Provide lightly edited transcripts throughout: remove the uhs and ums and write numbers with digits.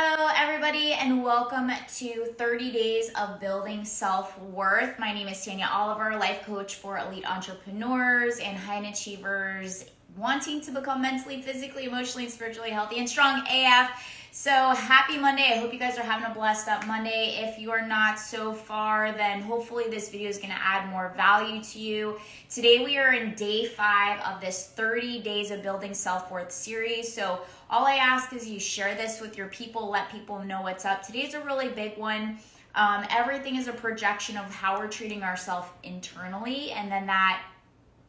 Hello everybody and welcome to 30 Days of Building Self-Worth. My name is Tanya Oliver, life coach for elite entrepreneurs and high achievers wanting to become mentally, physically, emotionally, and spiritually healthy and strong AF. So happy Monday. I hope you guys are having a blessed up Monday. If you are not so far, then hopefully this video is going to add more value to you. Today we are in day 5 of this 30 Days of Building Self-Worth series. So all I ask is you share this with your people, let people know what's up. Today's a really big one. Everything is a projection of how we're treating ourselves internally, and then that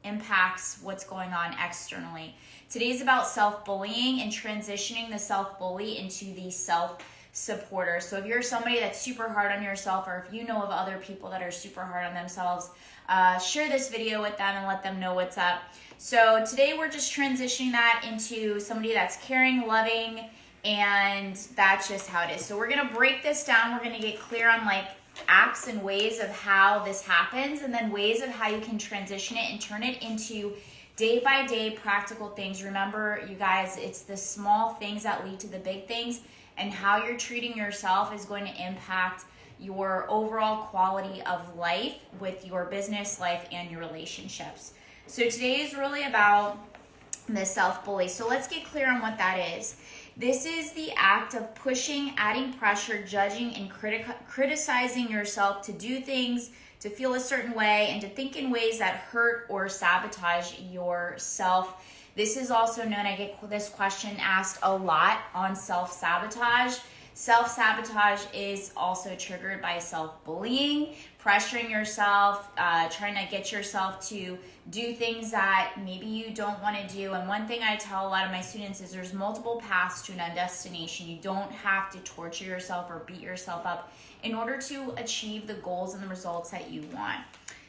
impacts what's going on externally. Today's about self-bullying and transitioning the self-bully into the self-supporter. So if you're somebody that's super hard on yourself, or if you know of other people that are super hard on themselves, share this video with them and let them know what's up. So today we're just transitioning that into somebody that's caring, loving, and that's just how it is. So we're going to break this down. We're going to get clear on acts and ways of how this happens, and then ways of how you can transition it and turn it into day by day practical things. Remember, you guys, it's the small things that lead to the big things, and how you're treating yourself is going to impact your overall quality of life with your business life and your relationships. So today is really about the self-bully. So let's get clear on what that is. This is the act of pushing, adding pressure, judging, and criticizing yourself to do things, to feel a certain way, and to think in ways that hurt or sabotage yourself. This is also known, I get this question asked a lot on self-sabotage. Self-sabotage is also triggered by self-bullying, pressuring yourself, trying to get yourself to do things that maybe you don't want to do. And one thing I tell a lot of my students is there's multiple paths to a destination. You don't have to torture yourself or beat yourself up in order to achieve the goals and the results that you want.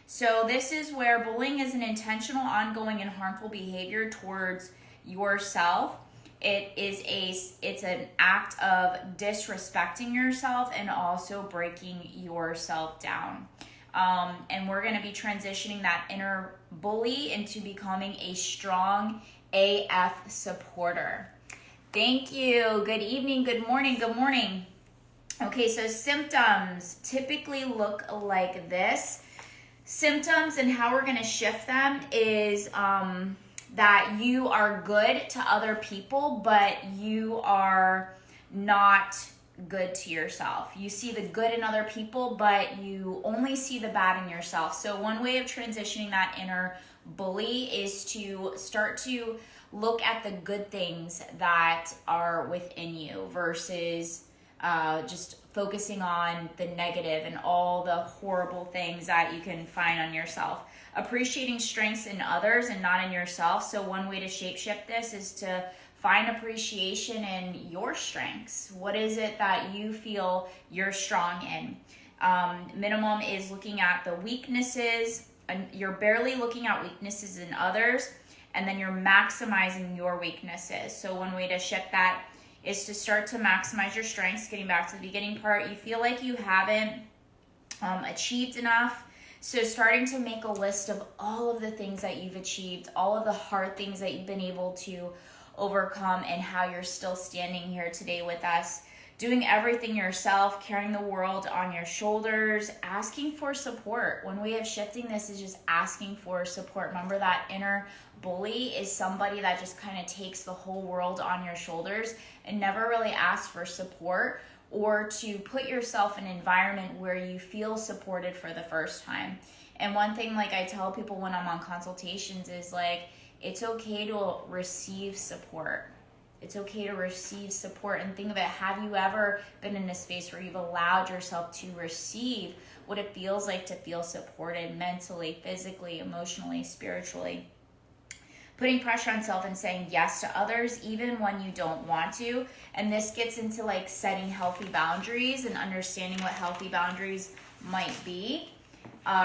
So this is where bullying is an intentional, ongoing, and harmful behavior towards yourself. It's an act of disrespecting yourself and also breaking yourself down. And we're going to be transitioning that inner bully into becoming a strong AF supporter. Thank you. Good evening. Good morning. Good morning. Okay, so symptoms typically look like this. Symptoms and how we're going to shift them is that you are good to other people, but you are not good to yourself. You see the good in other people, but you only see the bad in yourself. So one way of transitioning that inner bully is to start to look at the good things that are within you versus just focusing on the negative and all the horrible things that you can find on yourself. Appreciating strengths in others and not in yourself. So one way to shapeshift this is to find appreciation in your strengths. What is it that you feel you're strong in? Minimum is looking at the weaknesses. You're barely looking at weaknesses in others, and then you're maximizing your weaknesses. So one way to shift that is to start to maximize your strengths. Getting back to the beginning part, you feel like you haven't achieved enough. So starting to make a list of all of the things that you've achieved, all of the hard things that you've been able to overcome, and how you're still standing here today with us, doing everything yourself, carrying the world on your shoulders, asking for support. One way of shifting this is just asking for support. Remember, that inner bully is somebody that just kind of takes the whole world on your shoulders and never really asks for support, or to put yourself in an environment where you feel supported for the first time. And one thing I tell people when I'm on consultations is it's okay to receive support. It's okay to receive support. And think of it, have you ever been in a space where you've allowed yourself to receive what it feels like to feel supported mentally, physically, emotionally, spiritually? Putting pressure on self and saying yes to others even when you don't want to. And this gets into setting healthy boundaries and understanding what healthy boundaries might be.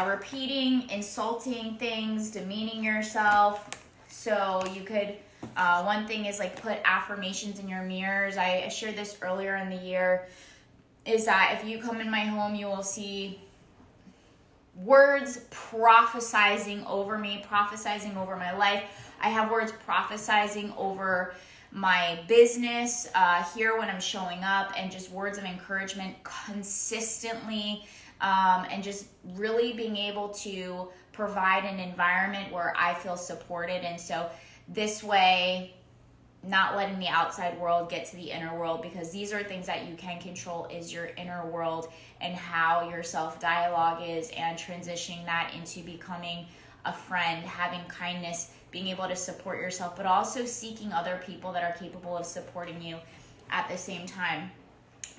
Repeating, insulting things, demeaning yourself. So you could, one thing is put affirmations in your mirrors. I shared this earlier in the year, is that if you come in my home, you will see words prophesizing over me, prophesizing over my life. I have words prophesizing over my business here when I'm showing up, and just words of encouragement consistently, and just really being able to provide an environment where I feel supported. And so this way, not letting the outside world get to the inner world, because these are things that you can control, is your inner world and how your self-dialogue is, and transitioning that into becoming a friend, having kindness, being able to support yourself, but also seeking other people that are capable of supporting you at the same time.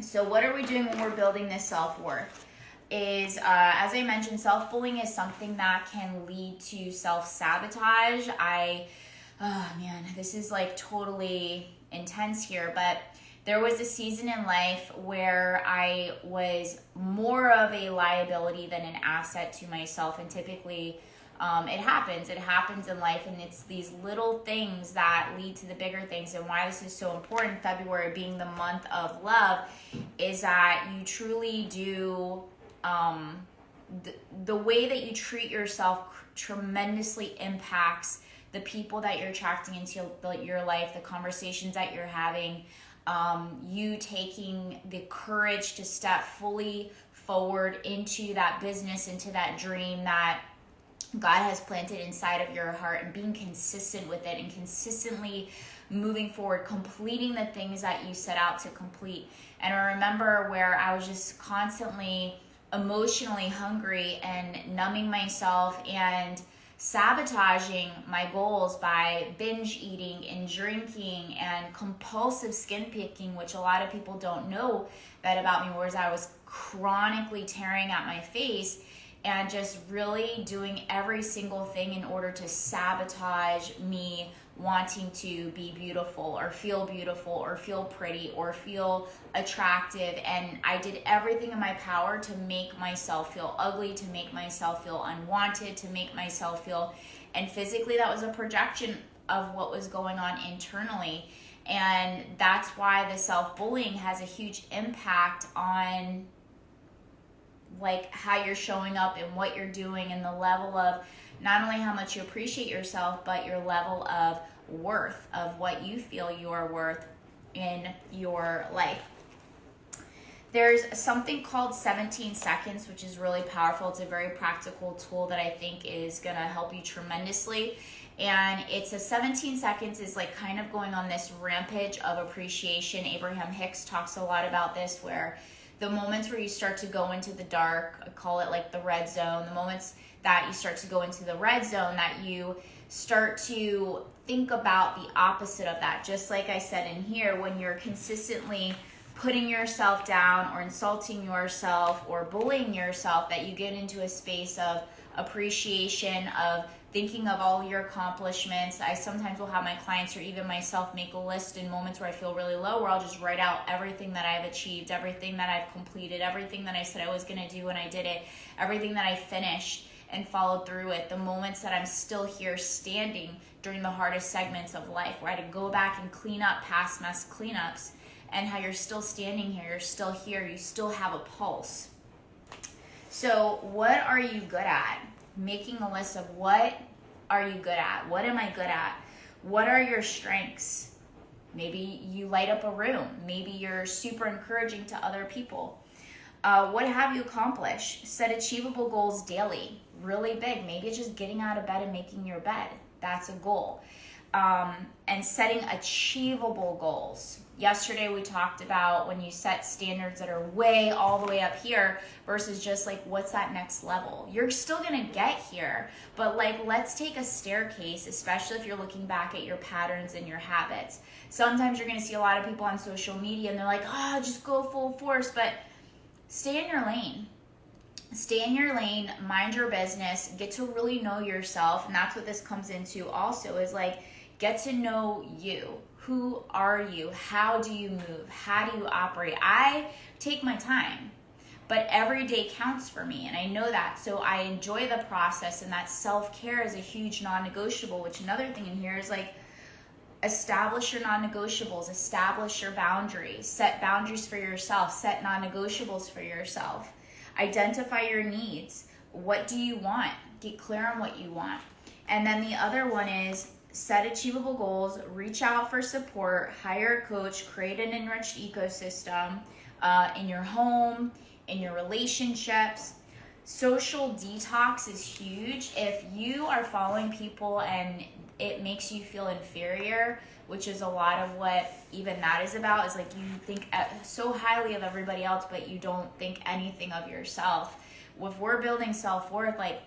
So what are we doing when we're building this self-worth? Is, as I mentioned, self-bullying is something that can lead to self-sabotage. Oh man, this is like totally intense here, but there was a season in life where I was more of a liability than an asset to myself, and typically it happens in life, and it's these little things that lead to the bigger things. And why this is so important, February being the month of love, is that you truly do, the way that you treat yourself tremendously impacts the people that you're attracting into your life, the conversations that you're having, you taking the courage to step fully forward into that business, into that dream that God has planted inside of your heart, and being consistent with it and consistently moving forward, completing the things that you set out to complete. And I remember where I was just constantly emotionally hungry and numbing myself and sabotaging my goals by binge eating and drinking and compulsive skin picking, which a lot of people don't know that about me, whereas I was chronically tearing at my face and just really doing every single thing in order to sabotage me wanting to be beautiful or feel pretty or feel attractive. And I did everything in my power to make myself feel ugly, to make myself feel unwanted, to make myself feel, and physically that was a projection of what was going on internally. And that's why the self-bullying has a huge impact on like how you're showing up and what you're doing, and the level of not only how much you appreciate yourself, but your level of worth, of what you feel you are worth in your life. There's something called 17 seconds, which is really powerful. It's a very practical tool that I think is going to help you tremendously. And it's 17 seconds is like kind of going on this rampage of appreciation. Abraham Hicks talks a lot about this, where the moments where you start to go into the dark, I call it like the red zone, the moments that you start to go into the red zone, that you start to think about the opposite of that. Just like I said in here, when you're consistently putting yourself down or insulting yourself or bullying yourself, that you get into a space of appreciation, of thinking of all your accomplishments. I sometimes will have my clients or even myself make a list in moments where I feel really low, where I'll just write out everything that I've achieved, everything that I've completed, everything that I said I was going to do and I did it, everything that I finished and followed through it, the moments that I'm still here standing during the hardest segments of life, where I had to go back and clean up past mess cleanups, and how you're still standing here, you're still here, you still have a pulse. So what are you good at? Making a list of what are you good at? What am I good at? What are your strengths? Maybe you light up a room. Maybe you're super encouraging to other people. What have you accomplished? Set achievable goals daily. Really big. Maybe it's just getting out of bed and making your bed. That's a goal. And setting achievable goals. Yesterday we talked about when you set standards that are way all the way up here versus just like, what's that next level? You're still gonna get here, but like, let's take a staircase, especially if you're looking back at your patterns and your habits. Sometimes you're gonna see a lot of people on social media and they're like, oh, just go full force, but stay in your lane. Stay in your lane, mind your business, get to really know yourself. And that's what this comes into also, is like, get to know you. Who are you? How do you move? How do you operate? I take my time, but every day counts for me, and I know that. So I enjoy the process, and that self-care is a huge non-negotiable, which another thing in here is like, establish your non-negotiables, establish your boundaries, set boundaries for yourself, set non-negotiables for yourself, identify your needs. What do you want? Get clear on what you want. And then the other one is set achievable goals, reach out for support, hire a coach, create an enriched ecosystem in your home, in your relationships. Social detox is huge. If you are following people and it makes you feel inferior, which is a lot of what even that is about, is like you think so highly of everybody else, but you don't think anything of yourself. If we're building self-worth, like,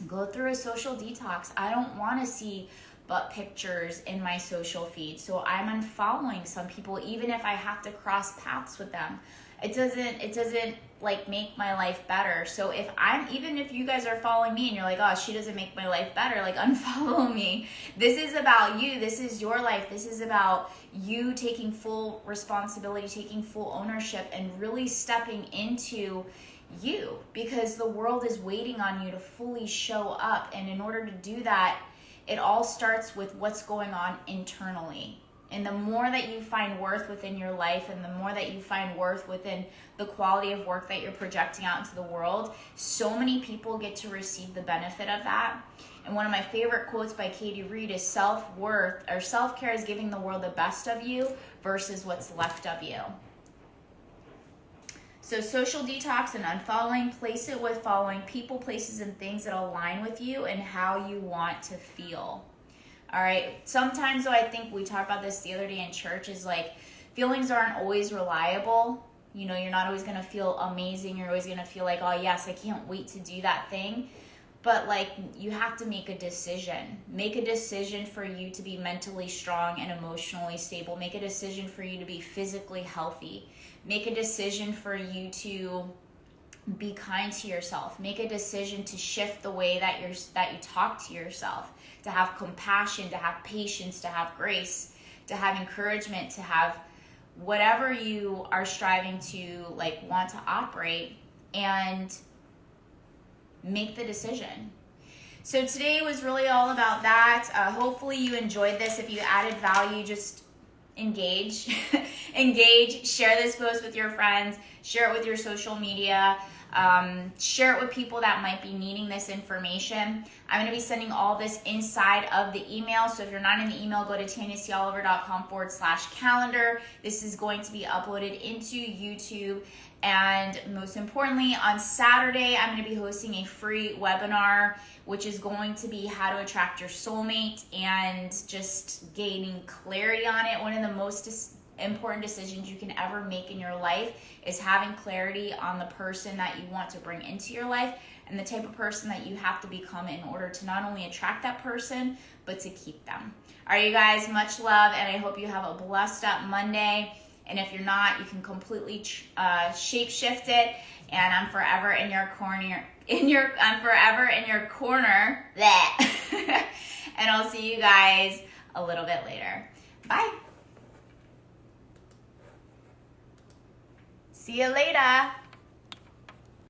go through a social detox. I don't want to see butt pictures in my social feed, so I'm unfollowing some people, even if I have to cross paths with them. It doesn't like make my life better. So even if you guys are following me and you're like, oh, she doesn't make my life better, like, unfollow me. This is about you. This is your life. This is about you taking full responsibility, taking full ownership, and really stepping into you, because the world is waiting on you to fully show up. And in order to do that, it all starts with what's going on internally. And the more that you find worth within your life, and the more that you find worth within the quality of work that you're projecting out into the world, so many people get to receive the benefit of that. And one of my favorite quotes by Katie Reed is self-care is giving the world the best of you versus what's left of you. So social detox and unfollowing, place it with following people, places, and things that align with you and how you want to feel. All right. Sometimes, though, I think we talked about this the other day in church, is like, feelings aren't always reliable. You know, you're not always going to feel amazing. You're always going to feel like, oh, yes, I can't wait to do that thing. But, like, you have to make a decision. Make a decision for you to be mentally strong and emotionally stable. Make a decision for you to be physically healthy. Make a decision for you to be kind to yourself. Make a decision to shift the way that you talk to yourself, to have compassion, to have patience, to have grace, to have encouragement, to have whatever you are striving to, like, want to operate, and make the decision. So today was really all about that. Hopefully you enjoyed this. If you added value, just engage. Share this post with your friends. Share it with your social media. Share it with people that might be needing this information. I'm going to be sending all this inside of the email. So if you're not in the email, go to tanyacoliver.com/calendar. This is going to be uploaded into YouTube. And most importantly, on Saturday, I'm going to be hosting a free webinar, which is going to be how to attract your soulmate and just gaining clarity on it. One of the most important decisions you can ever make in your life is having clarity on the person that you want to bring into your life and the type of person that you have to become in order to not only attract that person, but to keep them. All right, you guys, much love, and I hope you have a blessed up Monday. And if you're not, you can completely shape-shift it. And I'm forever in your corner. I'm forever in your corner. And I'll see you guys a little bit later. Bye. See you later.